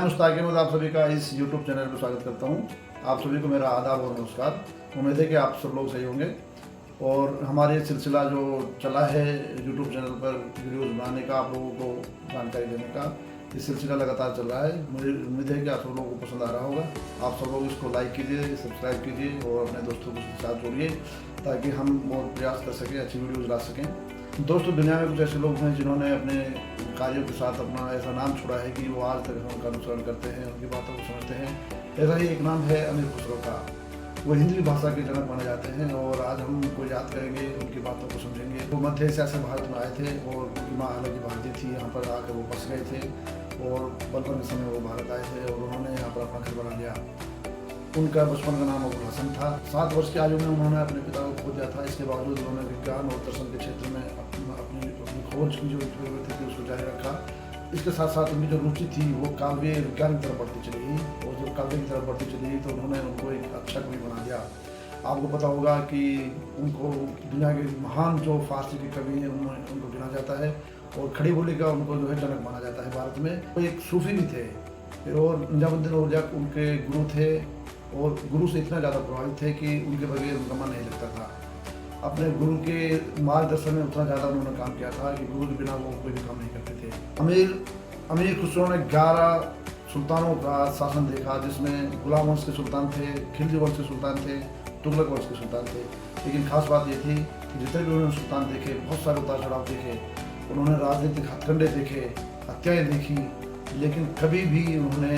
मुश्ताक अहमद आप सभी का इस यूट्यूब चैनल पर स्वागत करता हूँ। आप सभी को मेरा आदाब और नमस्कार। उम्मीद है कि आप सब लोग सही होंगे और हमारे सिलसिला जो चला है यूट्यूब चैनल पर वीडियोज़ बनाने का, आप लोगों को जानकारी देने का, ये सिलसिला लगातार चल रहा है। मुझे उम्मीद है कि आप सब लोगों को पसंद आ रहा होगा। आप सब लोग इसको लाइक कीजिए, सब्सक्राइब कीजिए और अपने दोस्तों के साथ जोड़िए ताकि हम और प्रयास कर सकें, अच्छी वीडियोज़ ला सकें। दोस्तों, दुनिया में कुछ ऐसे लोग हैं जिन्होंने अपने कार्यों के साथ अपना ऐसा नाम छोड़ा है कि वो आज तक उनका अनुसरण करते हैं, उनकी बातों को समझते हैं। ऐसा ही एक नाम है अमीर खुसरो का। वो हिंदी भाषा के जनक माने जाते हैं और आज हम उनको याद करेंगे, उनकी बातों को समझेंगे। वो मध्य एशिया से भारत में आए थे और उनकी माँ हालांकि भारतीय थी। यहाँ पर आकर वो बस गए थे और बचपन के समय वो भारत आए थे और उन्होंने यहाँ पर अपना घर बना लिया। उनका बचपन का नाम अबुल हसन था। 7 वर्ष की आयु में उन्होंने अपने पिता को खो दिया था। इसके बावजूद उन्होंने विज्ञान और दर्शन के क्षेत्र में अपनी खोज की जो जरूरत थी उसको जारी रखा। इसके साथ साथ उनकी जो रुचि थी वो काव्य विज्ञान की तरफ बढ़ती चली गई और जब काव्य की तरफ बढ़ती चली गई तो उन्होंने उनको एक अच्छा कवि बना दिया। आपको पता होगा कि उनको दुनिया के महान जो फारसी के कवि हैं उनको गिना जाता है और खड़ी बोली का उनको जो है जनक माना जाता है भारत में। वो एक सूफी भी थे और निजामुद्दीन औलिया उनके गुरु थे और गुरु से इतना ज़्यादा प्रभावित थे कि उनके बगैर उनका मन नहीं लगता था। अपने गुरु के मार्गदर्शन में उतना ज़्यादा उन्होंने काम किया था कि गुरु के बिना वो कोई भी काम नहीं करते थे। अमीर खुसरो ने 11 सुल्तानों का शासन देखा, जिसमें गुलाम वंश के सुल्तान थे, खिलजी वंश के सुल्तान थे, तुगलक वंश के सुल्तान थे। लेकिन खास बात ये थी कि जितने भी उन्होंने सुल्तान देखे, बहुत सारे उतार चढ़ाव देखे, उन्होंने राजनीतिक हथकंडे देखे, हत्याएँ देखी, लेकिन कभी भी उन्होंने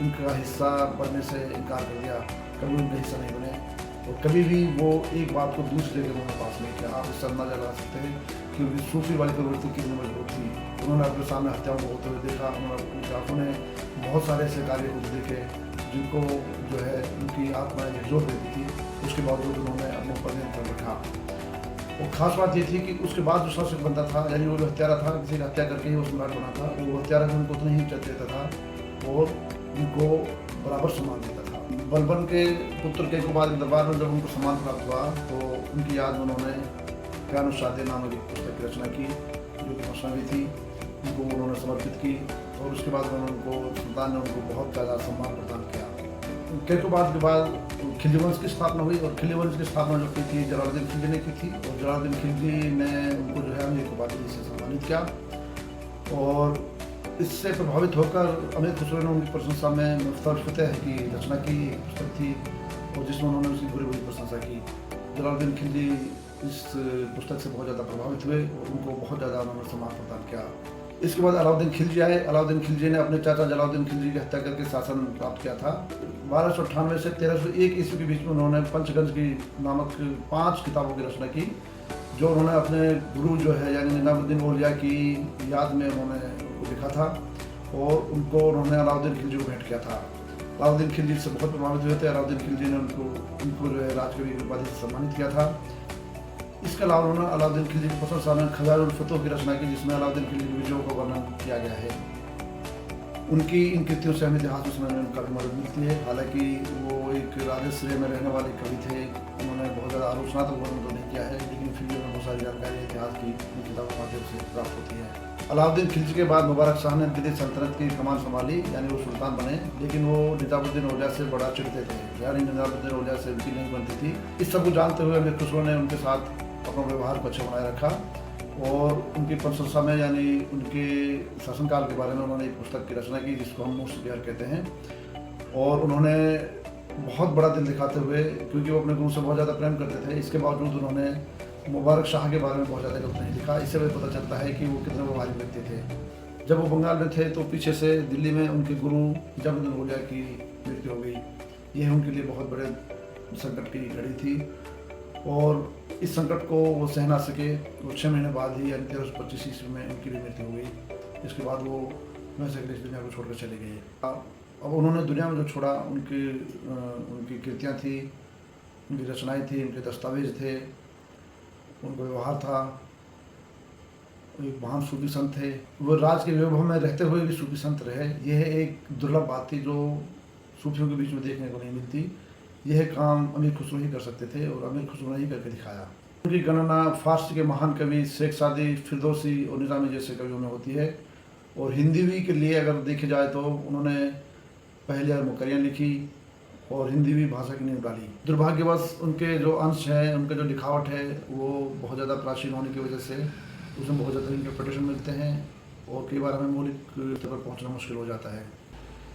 उनका हिस्सा बनने से इनकार कर दिया। कभी उनका हिस्सा नहीं बने और कभी भी वो एक बात को दूसरे जगह उन्होंने पास नहीं किया। आप इससे अंदाजा लगा सकते हैं कि उनकी सूफी वाली प्रवृत्ति कितनी मजबूत थी। उन्होंने अपने सामने हत्याओं को होते हुए देखा। उन्होंने उनकी आँखों ने बहुत सारे ऐसे कार्य को देखे जिनको जो है उनकी आत्मा जोर देती थी। उसके बावजूद उन्होंने अपने ऊपर नियंत्रण रखा। और ख़ास बात ये थी कि उसके बाद जो शासक बनता था, यानी वो जो हत्यारा था, किसी की हत्या करके ही वो सम्राट बना था, वो हत्यारा उनको उतना ही इज्जत देता था और उनको बराबर सम्मान देता था। बलबन के पुत्र केकोबाद के दरबार में जब उनको सम्मान प्राप्त हुआ तो उनकी याद में उन्होंने प्यानुशादे नामक एक पुस्तक की रचना की जो कि मसनवी थी। उनको उन्होंने समर्पित की और उसके बाद उनको सुल्तान ने उनको बहुत ज़्यादा सम्मान प्रदान किया। केकोबाद के बाद खिलजी वंश की स्थापना हुई और खिलजी वंश की स्थापना जो की थी जलालुद्दीन खिलजी ने की थी और जलालुद्दीन खिलजी ने उनको जो है अमीर खुबादी से सम्मानित किया। और इससे प्रभावित होकर अमीर खुसरो ने उनकी प्रशंसा में मुख्तलिफ फतेह की रचना की पुस्तक थी और जिसमें उन्होंने उसकी बुरी बुरी प्रशंसा की। जलालुद्दीन खिलजी इस पुस्तक से बहुत ज़्यादा प्रभावित हुए और उनको बहुत ज़्यादा उन्होंने सम्मान प्रदान किया। इसके बाद अलाउद्दीन खिलजी आए। अलाउद्दीन खिलजी ने अपने चाचा जलालुद्दीन खिलजी की हत्या करके शासन प्राप्त किया था। 1298 से 1301 ईस्वी के बीच में उन्होंने पंचगंज की नामक 5 किताबों की रचना की जो उन्होंने अपने गुरु जो है यानी निजामुद्दीन औलिया की याद में उन्होंने लिखा था और उनको उन्होंने अलाउद्दीन खिलजी को भेंट किया था। अलाउद्दीन खिलजी से बहुत प्रभावित हुए थे। अलाउद्दीन खिलजी ने उनको जो है राजकवि की उपाधि से सम्मानित किया था। इसके अलावा उन्होंने अलाउद्दीन खिलजी की प्रशंसा में खजानुल फतह की रचना की जिसमें अलाउद्दीन खिलजी के विजयों का वर्णन किया गया है। उनकी इन कृतियों से हमें इतिहास में समझने में काफ़ी मदद मिलती है। हालांकि वो एक राजश्रेय में रहने वाले कवि थे, उन्होंने बहुत ज़्यादा आलोचनात्मक वर्णन तो नहीं किया है, लेकिन फिर भी हमें बहुत सारी जानकारी इतिहास की किताबों के माध्यम से प्राप्त होती है। अलाउद्दीन खिलजी के बाद मुबारक शाह ने दिल्ली सल्तनत की कमान संभाली, यानी वो सुल्तान बने, लेकिन वो निजामुद्दीन औलिया से बड़ा चिढ़ते थे, यानी निजामुद्दीन औलिया से उनकी नहीं बनती थी। इस सबको जानते हुए अमीर खुसरो ने उनके साथ अपना व्यवहार को अच्छा बनाए रखा और उनकी प्रशंसा में यानी उनके शासनकाल के बारे में उन्होंने एक पुस्तक की रचना की जिसको हम मुफ्त कहते हैं। और उन्होंने बहुत बड़ा दिल दिखाते हुए, क्योंकि वो अपने गुरु से बहुत ज़्यादा प्रेम करते थे, इसके बावजूद उन्होंने मुबारक शाह के बारे में बहुत ज़्यादा गलत नहीं लिखा। इससे भी पता चलता है कि वो कितने व्यवहारिक व्यक्ति थे। जब वो बंगाल में थे तो पीछे से दिल्ली में उनके गुरु निजामुद्दीन औलिया की मृत्यु हो गई। यह उनके लिए बहुत बड़े संकट की घड़ी थी और इस संकट को वो सह ना सके। वो 6 महीने बाद ही यानी 1325 ईस्वी में उनकी भी मृत्यु हो गई। इसके बाद वो वैसे इस दुनिया को छोड़कर चले गए। अब उन्होंने दुनिया में जो छोड़ा उनकी कृतियाँ थी, उनकी रचनाएँ थी, उनके दस्तावेज थे, उनका व्यवहार था। एक महान सूफी संत थे। वो राज के वैभव में रहते हुए भी सूफी संत रहे। यह एक दुर्लभ बात थी जो सूफियों के बीच में देखने को नहीं मिलती। यह काम अमीर खुसरो ही कर सकते थे और अमीर खुसरो ने ही करके दिखाया। उनकी गणना फारसी के महान कवि शेख सादी, फिरदौसी और निज़ामी जैसे कवियों में होती है और हिंदी भी के लिए अगर देखी जाए तो उन्होंने पहले मुकरियाँ लिखी और हिंदी भी भाषा की नींव डाली। दुर्भाग्यवश उनके जो अंश हैं, उनके जो लिखावट है वो बहुत ज़्यादा प्राचीन होने की वजह से उसमें बहुत ज़्यादा इंटरप्रिटेशन मिलते हैं और कई बार हमें मौलिक स्तर पर पहुँचना मुश्किल हो जाता है।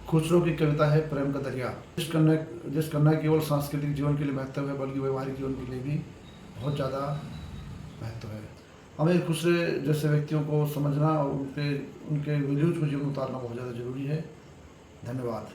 खुसरो की कविता है प्रेम का दरिया, जिस कन्या केवल सांस्कृतिक जीवन के लिए महत्व है बल्कि व्यवहारिक जीवन के लिए भी बहुत ज़्यादा महत्व है। हमें खुसरे जैसे व्यक्तियों को समझना और उनके वैल्यूज को जीवन में उतारना बहुत ज़्यादा जरूरी है। धन्यवाद।